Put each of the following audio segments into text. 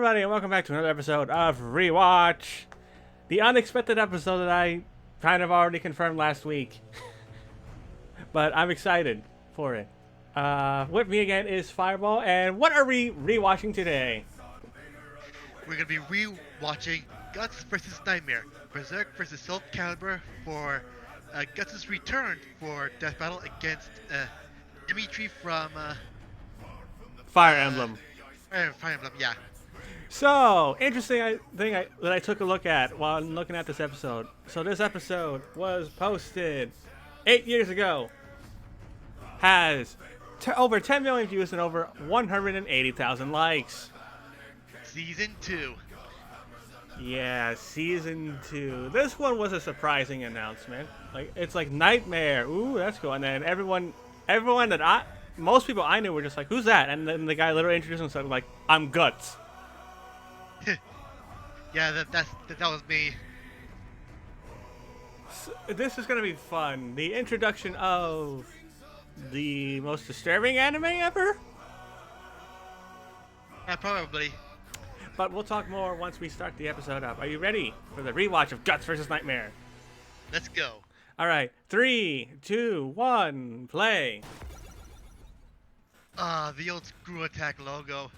everybody, and welcome back to another episode of Rewatch. The unexpected episode that I kind of already confirmed last week. But I'm excited for it. With me again is Fireball, and what are we rewatching today? We're gonna be re-watching Guts vs. Nightmare, Berserk vs. Soul Calibur for Guts' return for Death Battle against Dimitri from Fire Emblem. Fire Emblem, yeah. So, interesting thing that I took a look at while looking at this episode. So this episode was posted 8 years ago. Has over 10 million views and over 180,000 likes. Season 2. Yeah, season 2. This one was a surprising announcement. It's like Nightmare. Ooh, that's cool. And then everyone that most people I knew were just like, who's that? And then the guy literally introduced himself like, I'm Guts. Yeah, that was me. So, this is gonna be fun. The introduction of the most disturbing anime ever? Yeah, probably. But we'll talk more once we start the episode up. Are you ready for the rewatch of Guts vs. Nightmare? Let's go. Alright, 3, 2, 1, play. The old screw attack logo.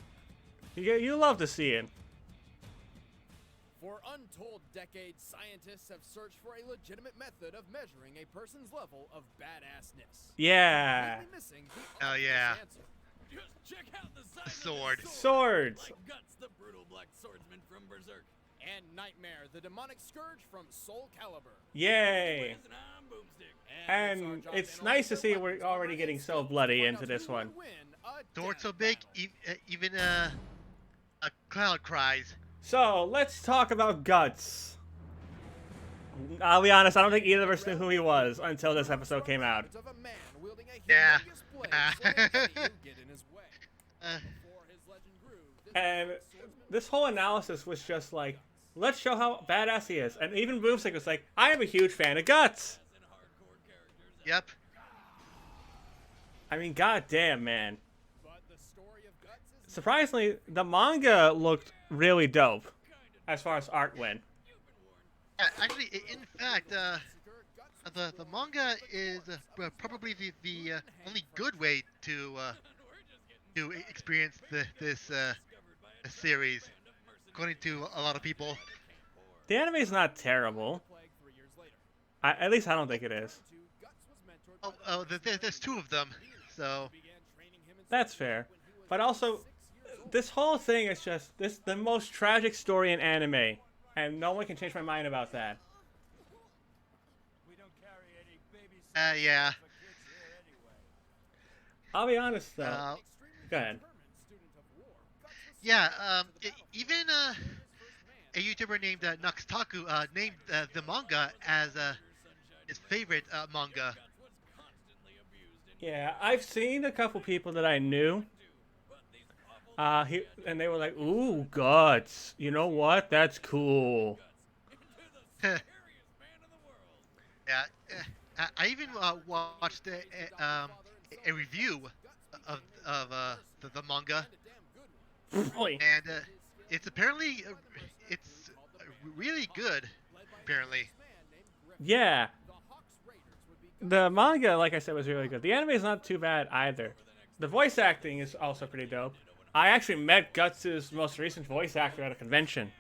You love to see it. For untold decades, scientists have searched for a legitimate method of measuring a person's level of badassness. Yeah. Completely missing the Oh, obvious yeah. answer. Just check out the size The sword. of the Swords. Like Guts, the brutal black swordsman from Berserk. And Nightmare, the demonic scourge from Soul Calibur. Yay. And And it's nice to see we're already getting so bloody into this one. Sword so big, even a cloud cries. So, let's talk about Guts. I'll be honest, I don't think either of us knew who he was until this episode came out. Yeah. And this whole analysis was just like, let's show how badass he is. And even Boomstick was like, I am a huge fan of Guts. Yep. I mean, goddamn, man. Surprisingly, the manga looked really dope as far as art went. Actually, in fact, the manga is probably the only good way to experience this series, according to a lot of people. The anime is not terrible. At least I don't think it is. There's two of them, so That's fair. But also, this whole thing is just the most tragic story in anime, and no one can change my mind about that. yeah. I'll be honest though. Go ahead. Yeah. Even a YouTuber named Noxtaku named the manga as his favorite manga. Yeah, I've seen a couple people that I knew. And they were like, "Ooh, Guts. You know what? That's cool." Yeah. I even watched a review of the manga, Boy. and it's apparently it's really good. Apparently. Yeah. The manga, like I said, was really good. The anime is not too bad either. The voice acting is also pretty dope. I actually met Guts' most recent voice actor at a convention.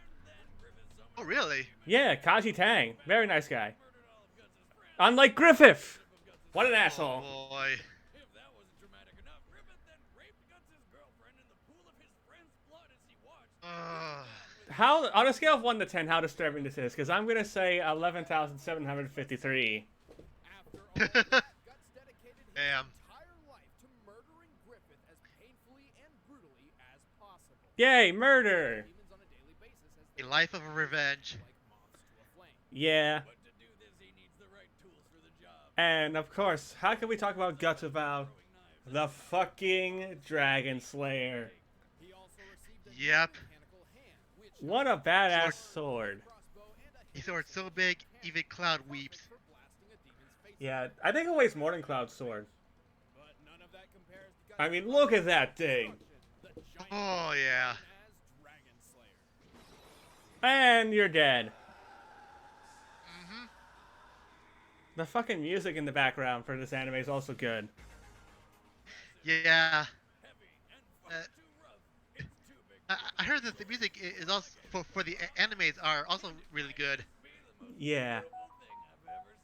Oh, really? Yeah, Kaji Tang. Very nice guy. Unlike Griffith. What an asshole. Oh boy. How, on a scale of 1 to 10, how disturbing this is? Because I'm going to say 11,753. Damn. Yay, murder! A life of revenge. Yeah. And of course, how can we talk about Guts without the fucking Dragon Slayer? Yep. What a badass sword. His sword so big, even Cloud weeps. Yeah, I think it weighs more than Cloud's sword. I mean, look at that thing. Oh yeah. And you're dead. Mm-hmm. The fucking music in the background for this anime is also good. Yeah. I heard that the music is also for the animes are also really good. Yeah.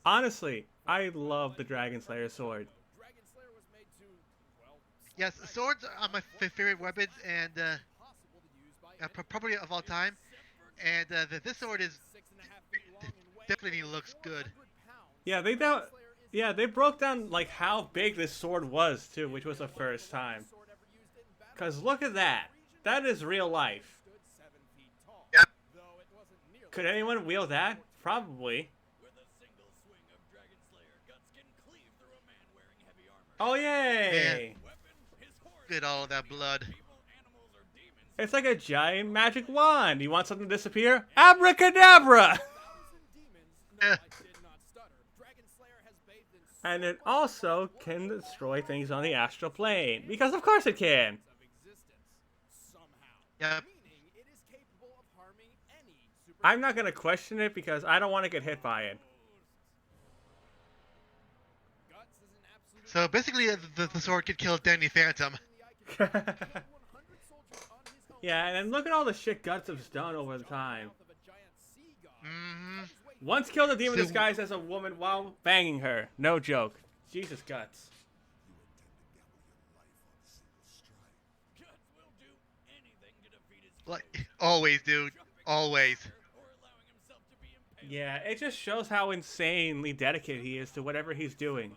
Honestly, I love the Dragon Slayer sword. Dragon Slayer was made to, well, Yes, swords are my favorite weapons and impossible to use by probably of all time. And this sword is 6.5 feet long and weighing definitely over looks good. 400 pounds. Yeah, they Dragon don't. Slayer is Yeah, they broke down like how big this sword was too, which was the first time. sword ever used in battle. Cause look at that. That is real life. Stood 7 feet tall. Yep. Though it wasn't nearly Could anyone wield that? Probably. With a single swing of Dragon Slayer, Guts can cleave through a man wearing heavy armor. Oh yay! Weapon, his horse, Look at all of that blood. people, animals, or demons. It's like a giant magic wand. You want something to disappear? Abracadabra! demons. No, Eh. I did not stutter. Dragon Slayer has bathed in And it also can destroy things on the astral plane. Because of course it can. of existence somehow. Yep. Meaning it is capable of harming any super I'm not gonna question it because I don't want to get hit by it. Guts is an absolute So basically, the sword could kill Danny Phantom. the eye can 100 soldiers on his own. Yeah, and then look at all the shit Guts has done over the time. Mouth of a giant sea god. Mm-hmm. Once killed a demon So- disguised as a woman while banging her. No joke. Jesus Guts. Guts will do anything to defeat his Like always, dude. Always. or allowing himself to be impaled. Yeah, it just shows how insanely dedicated he is to whatever he's doing.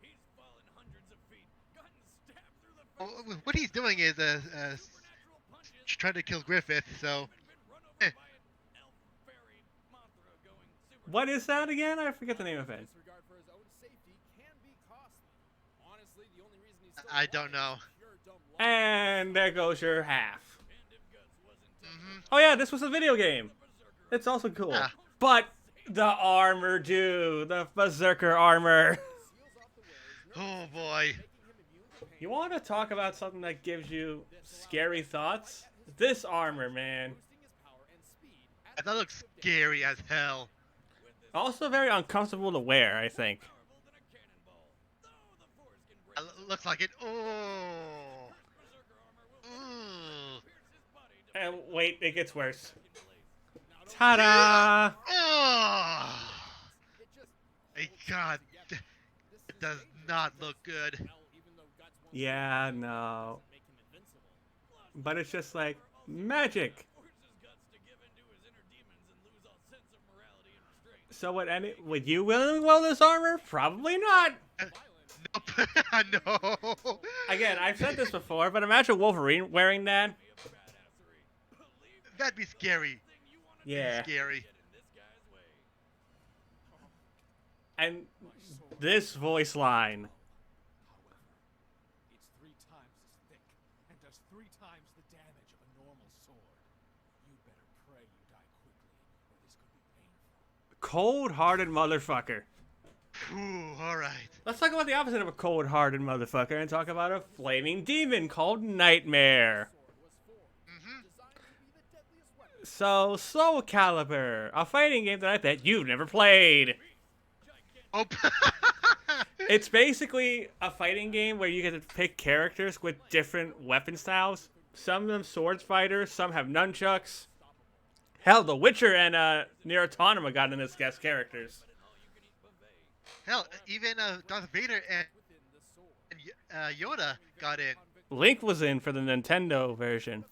He's fallen hundreds of feet, gotten stabbed through the What he's doing is supernatural punches, trying to kill Griffith. So been run over Eh. by an elf fairy Mothra going super. What is that again? I forget the name of it. Disregard for his own safety can be costly. Honestly, the only reason he's still I don't know. alive is pure dumb luck. And there goes your half. And if Guts wasn't Mhm. Oh yeah, this was a video game. It's also cool. Ah. But the armor, dude. The Berserker armor. Seals off the wearer's Oh boy. making him immune to pain. You want to talk about something that gives you scary thoughts? This armor, man. Boosting his power and speed at That looks scary as hell. Also very uncomfortable to wear, I think. powerful than a cannonball. Though the force can break Looks like it. Oh. Berserker armor will Ooh. pierce his body to And wait, it gets worse. place. Ta-da! Oh. it just Hey, God. It does not look good. hell, even though Guts wants Yeah, no. to make him invincible. But it's just like magic. Forces Guts to give in to his inner demons and lose all sense of morality and restraint. So would you willingly wear this armor? Probably not. Nope. No. Again, I've said this before, but imagine Wolverine wearing that. Badassery. Believe That'd be scary. everything you want to Yeah. Scary. get in this guy's way. And this voice line. It's 3 times as thick and does 3 times the damage of a normal sword. You better pray you die quickly, or this could be painful. Cold-hearted motherfucker. Ooh, alright. Let's talk about the opposite of a cold-hearted motherfucker and talk about a flaming demon called Nightmare. Mm-hmm. Designed to be the deadliest weapon. So, Soul Calibur, a fighting game that I bet you've never played. Oh. It's basically a fighting game where you get to pick characters with different weapon styles. Some of them swords fighters, some have nunchucks. Hell, The Witcher and Nier Automata got in as guest characters. Hell, even Darth Vader and Yoda got in. Link was in for the Nintendo version.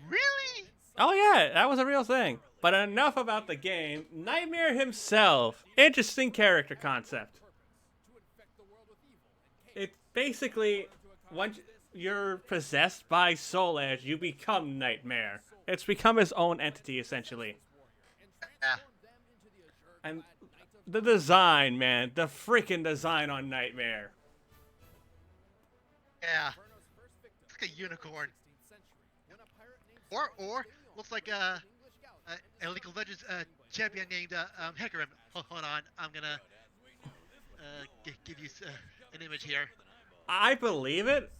Really? Oh yeah, that was a real thing. But enough about the game. Nightmare himself. Interesting character concept. It's basically, once you're possessed by Soul Edge, you become Nightmare. It's become his own entity, essentially. Yeah. And the design, man. The freaking design on Nightmare. Yeah. It's like a unicorn. Or looks like a League of Legends champion named Hecarim. Hold on, I'm gonna give you an image here. I believe it.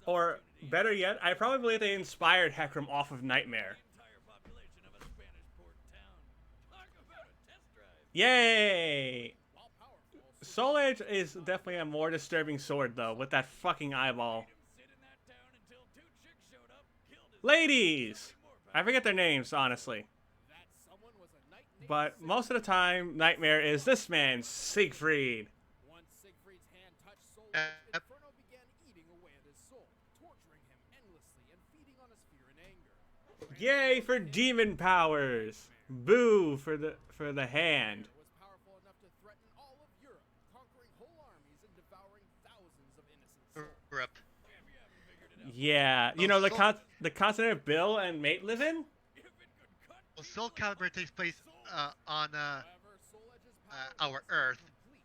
Or better yet, I probably believe they inspired Hecarim off of Nightmare. Yay! While powerful, Soul Edge is definitely a more disturbing sword, though, with that fucking eyeball. sit in that town until two chicks showed up, killed his Ladies! I forget their names, honestly. that someone was a knight named But Siegfried. most of the time, Nightmare is this man, Siegfried. Once Siegfried's hand touched Soul Uh, Edge, Inferno began eating away at his soul, torturing him endlessly and feeding on his fear and anger. Yay for demon powers! Boo for the hand. Was powerful enough to threaten all of Europe, conquering whole armies and devouring thousands of innocent souls. Europe. Yeah, you know the continent of Bill and Mate live in? Well, Soul Calibur takes place on However, Soul Edge's power our was Earth. incomplete.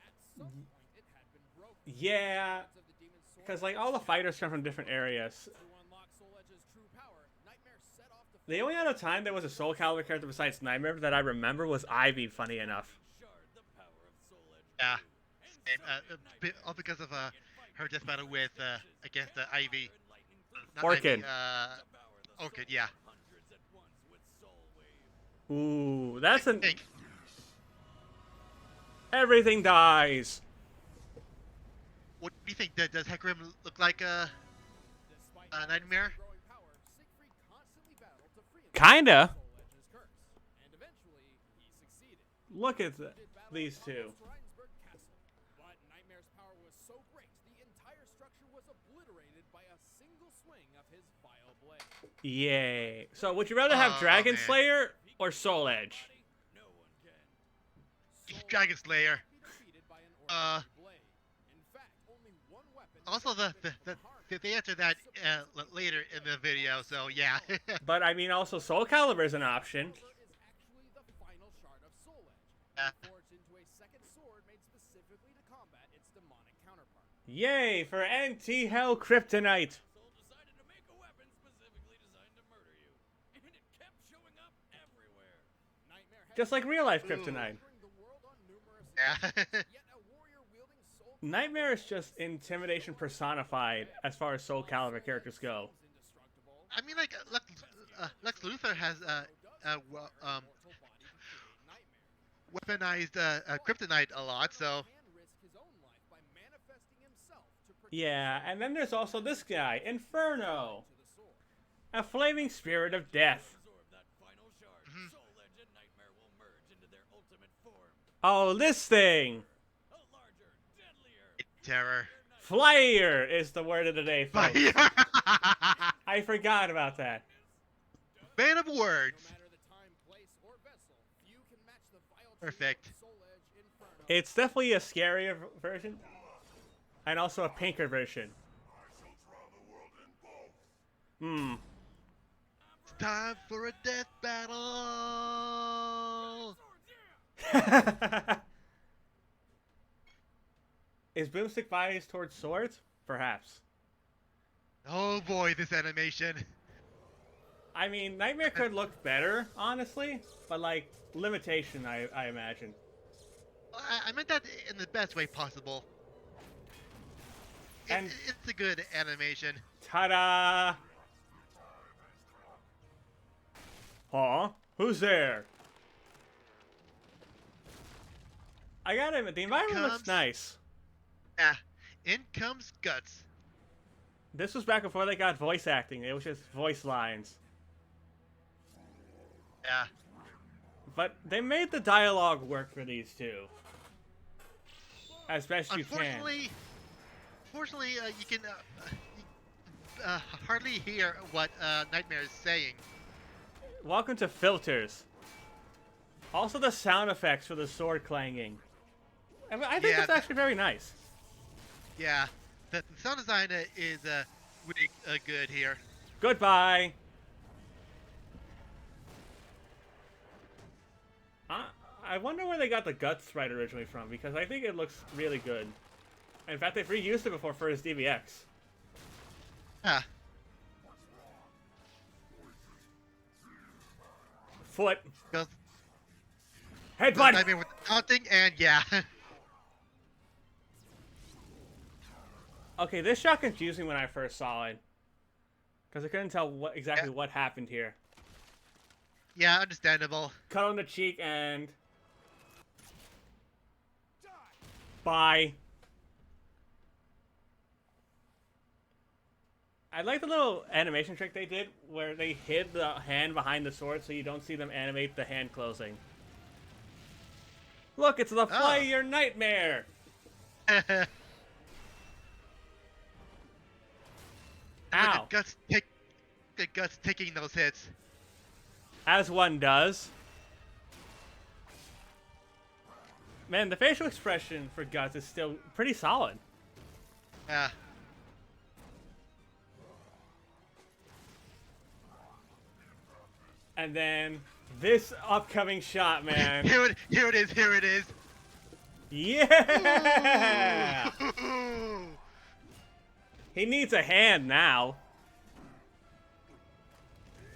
At some point, it had been broken. Yeah, Of the demon's sword because like all the fighters come from different areas. To unlock Soul Edge's true power, Nightmare set off to The only other time there was a Soul Calibur character besides Nightmare that I remember was Ivy, funny enough. Shard the power of Soul Edge. Yeah. All because of her death battle with against Ivy. Not Orchid. Ivy, Orchid, yeah. Hundreds at once with Soul Wave. Ooh, that's an... Think. Everything dies. What do you think? Does Hecarim look like Despite Nightmare? growing power, Siegfried constantly battled to free himself Kinda. from Soul Edge's curse, and eventually he succeeded. Look at Did battle these two. almost to Reinsberg Castle, but Nightmare's power was so great, the entire structure was obliterated by a single swing of his vile blade. Yay. So would you rather have Oh, Dragon man. Slayer or Soul Edge? No one can. Soul Dragon Slayer. could be defeated by an ordinary blade. In fact, only one weapon Also, they answer that later in the video, so yeah. But I mean also Soul Calibur is an option. Calibur is actually the final shard of Soul Edge, Yeah. forged into a second sword made specifically to combat its demonic counterpart. Yay for anti-hell kryptonite. Soul decided to make a weapon specifically designed to murder you. And it kept showing up everywhere. Nightmare had Just like real life Ooh. kryptonite. conquering the world on numerous Yeah. occasions, yet a warrior wielding Soul Nightmare is just intimidation personified as far as Soul Calibur characters go. is indestructible. I mean, like Lex Luthor has Mortal body defeating Nightmare. weaponized kryptonite a lot, so Can risk his own life by manifesting himself to protect Yeah, and then there's also this guy, Inferno. to the sword. A flaming spirit of death. Absorb that final shard. Mhm. Soul Edge and Nightmare will merge into their ultimate form. Oh, this thing. A larger, deadlier, terror. Flyer is the word of the day, folks. Fire. I forgot about that. Band of No words. matter the time, place, or vessel, few can match the vile Perfect. treatment of Soul Edge Inferno. It's definitely a scarier version. And also a pinker version. Hmm. It's time for a death battle. Is Boomstick biased towards swords? Perhaps. Oh boy, this animation. I mean, Nightmare could look better, honestly, but like limitation, I imagine. I meant that in the best way possible. And- It's a good animation. Ta-da! Huh? Who's there? I gotta admit, the environment looks Comes- nice. Yeah. In comes Guts. This was back before they got voice acting. It was just voice lines. Yeah. But they made the dialogue work for these two. As best you can. Unfortunately, you can hardly hear what Nightmare is saying. Welcome to Filters. Also the sound effects for the sword clanging. I mean, I think Yeah, that's actually very nice. Yeah. The sound design is really good here. Goodbye. I wonder where they got the Guts right originally from, because I think it looks really good. In fact, they've reused it before for his DBX. Yeah. Foot. Goes Headbutt! Nightmare with the taunting, and yeah. Okay, this shot confused me when I first saw it. Because I couldn't tell exactly what happened here. Yeah, understandable. Cut on the cheek and... Bye. I like the little animation trick they did where they hid the hand behind the sword so you don't see them animate the hand closing. Look, it's the fly your nightmare. And Ow. The guts taking those hits. As one does. Man, the facial expression for Guts is still pretty solid. Yeah. And then this upcoming shot, man. Here it is. Here it is. Yeah! Ooh. He needs a hand now.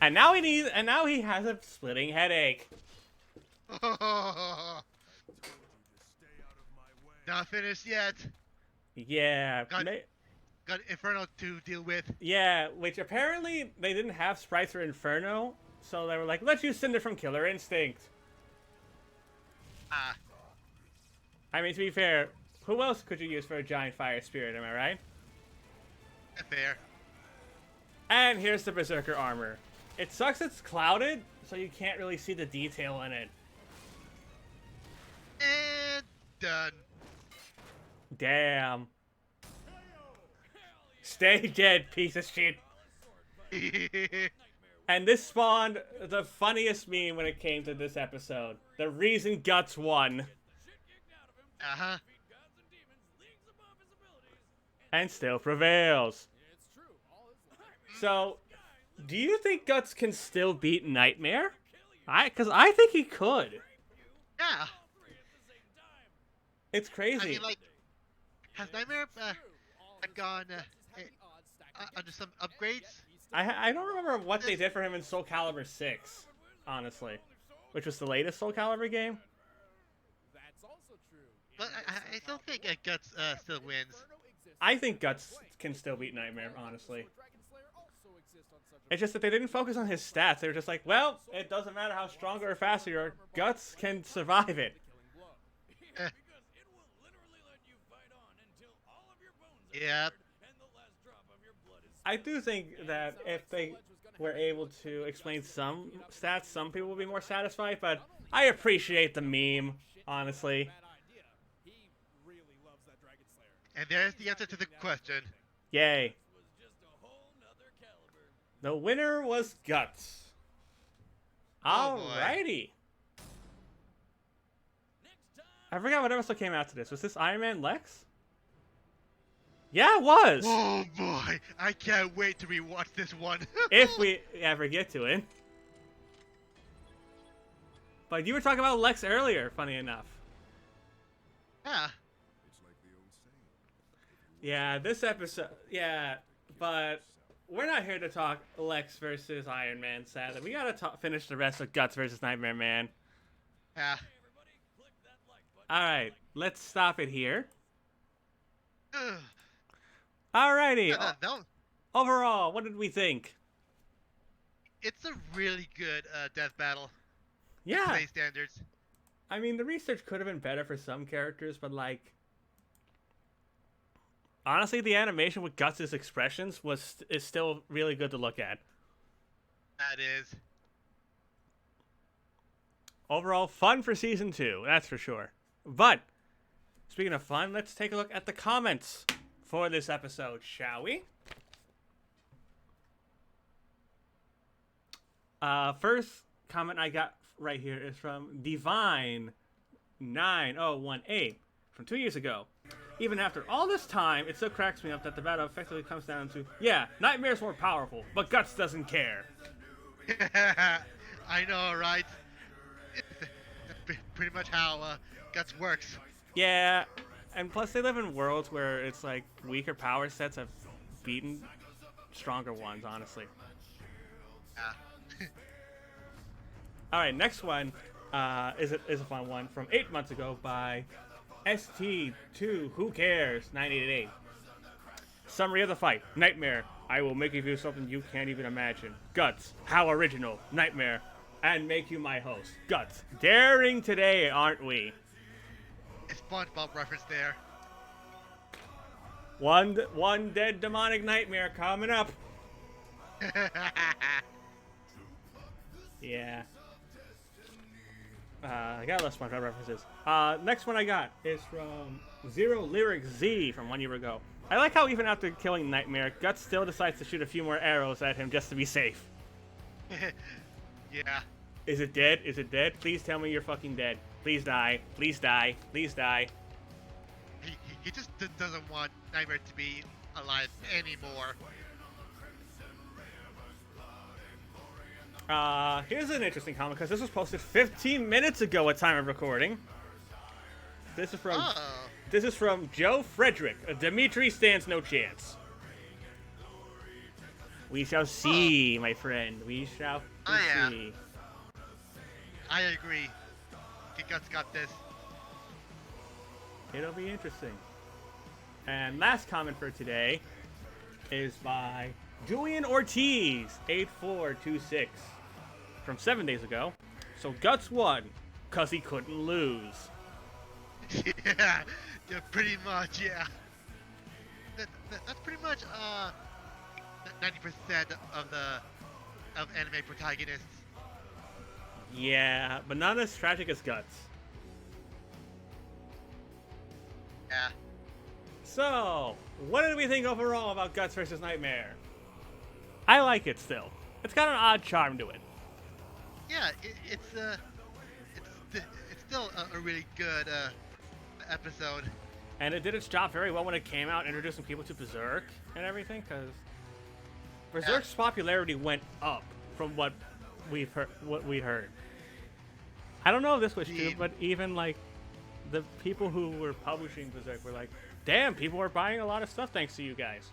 And now he has a splitting headache. Not finished yet. Yeah. Got Inferno to deal with. Yeah, which apparently they didn't have sprites for Inferno, so they were like, let's use Cinder from Killer Instinct. Ah. I mean, to be fair, who else could you use for a giant fire spirit, am I right? Fair. And here's the Berserker armor. It sucks it's clouded, so you can't really see the detail in it. And done. Damn. Stay dead, piece of shit. And this spawned the funniest meme when it came to this episode. The reason Guts won. Uh-huh. And still prevails. So, do you think Guts can still beat Nightmare? Because I think he could. Yeah. It's crazy. I mean, like, has Nightmare gone under some upgrades? I don't remember what they did for him in Soul Calibur 6, honestly. Which was the latest Soul Calibur game. But I still think Guts still wins. I think Guts can still beat Nightmare, honestly. It's just that they didn't focus on his stats. They were just like, well, it doesn't matter how strong or faster you are. Guts can survive it. Yep. I do think that if they were able to explain some stats, some people would be more satisfied, but I appreciate the meme, honestly. And there's the answer to the question. Yay. The winner was Guts. Oh, Alrighty. I forgot what episode came after this. Was this Iron Man Lex? Yeah, it was. Oh boy, I can't wait to rewatch this one. If we ever get to it. But you were talking about Lex earlier, funny enough. Yeah. Yeah, this episode, yeah, but we're not here to talk Lex versus Iron Man, sadly. We gotta finish the rest of Guts versus Nightmare Man. Yeah. Alright, let's stop it here. Ugh. Alrighty, No, overall, what did we think? it's a really good death battle. Yeah, Today's standards. I mean, the research could have been better for some characters, but like, honestly, the animation with Guts' expressions is still really good to look at. That is. Overall, fun for Season 2, that's for sure. But, speaking of fun, let's take a look at the comments for this episode, shall we? First comment I got right here is from Divine9018 from 2 years ago. Even after all this time, it still cracks me up that the battle effectively comes down to, yeah, Nightmare's more powerful, but Guts doesn't care. I know, right? That's pretty much how Guts works. Yeah, and plus they live in worlds where it's like weaker power sets have beaten stronger ones, honestly. Yeah. Alright, next one is a fun one from 8 months ago by ST2 Who Cares 988. Summary of the fight. Nightmare, I will make you do something you can't even imagine. Guts, how original. Nightmare, and make you my host. Guts, daring today, aren't we? SpongeBob reference there. One dead demonic nightmare coming up. Yeah. I got less SpongeBob references. Next one I got is from Zero Lyric Z from 1 year ago. I like how even after killing Nightmare, Guts still decides to shoot a few more arrows at him just to be safe. Yeah. Is it dead? Is it dead? Please tell me you're fucking dead. Please die. Please die. Please die. He just doesn't want Nightmare to be alive anymore. Here's an interesting comment because this was posted 15 minutes ago at time of recording. This is from Joe Frederick. Dimitri stands no chance. We shall see, my friend. We shall see. I agree. Guts got this. It'll be interesting. And last comment for today is by Julian Ortiz, 8426, from 7 days ago. So Guts won, cause he couldn't lose. Yeah, pretty much, yeah. That's pretty much 90% of anime protagonists. Yeah, but not as tragic as Guts. Yeah. So, what did we think overall about Guts versus Nightmare? I like it still. It's got an odd charm to it. Yeah, it's still a really good episode. And it did its job very well when it came out, introducing people to Berserk and everything, because Berserk's popularity went up from what we'd heard. I don't know if this was true, but even like the people who were publishing Berserk were like, damn, people are buying a lot of stuff thanks to you guys.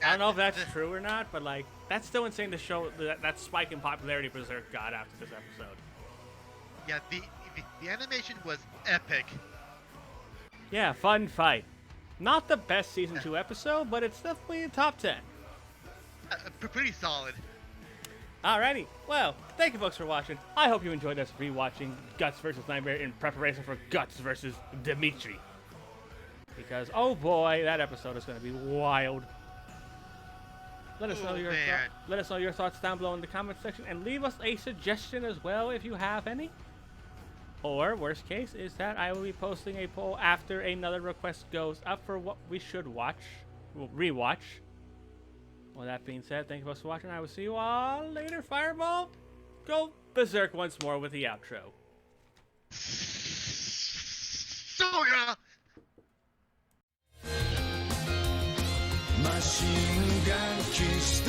I don't know if that's true or not, but like that's still insane to show that spike in popularity Berserk got after this episode. Yeah, the animation was epic. Yeah, fun fight. Not the best season 2 episode, but it's definitely a top 10. Pretty solid. Alrighty, well, thank you folks for watching. I hope you enjoyed us rewatching Guts vs. Nightmare in preparation for Guts vs. Dimitri. Because, oh boy, that episode is going to be wild. Let us know your thoughts down below in the comment section, and leave us a suggestion as well if you have any. Or, worst case, is that I will be posting a poll after another request goes up for what we should rewatch. Well, that being said, thank you folks for watching. I will see you all later. Fireball, go berserk once more with the outro. So yeah. Machine gun kissed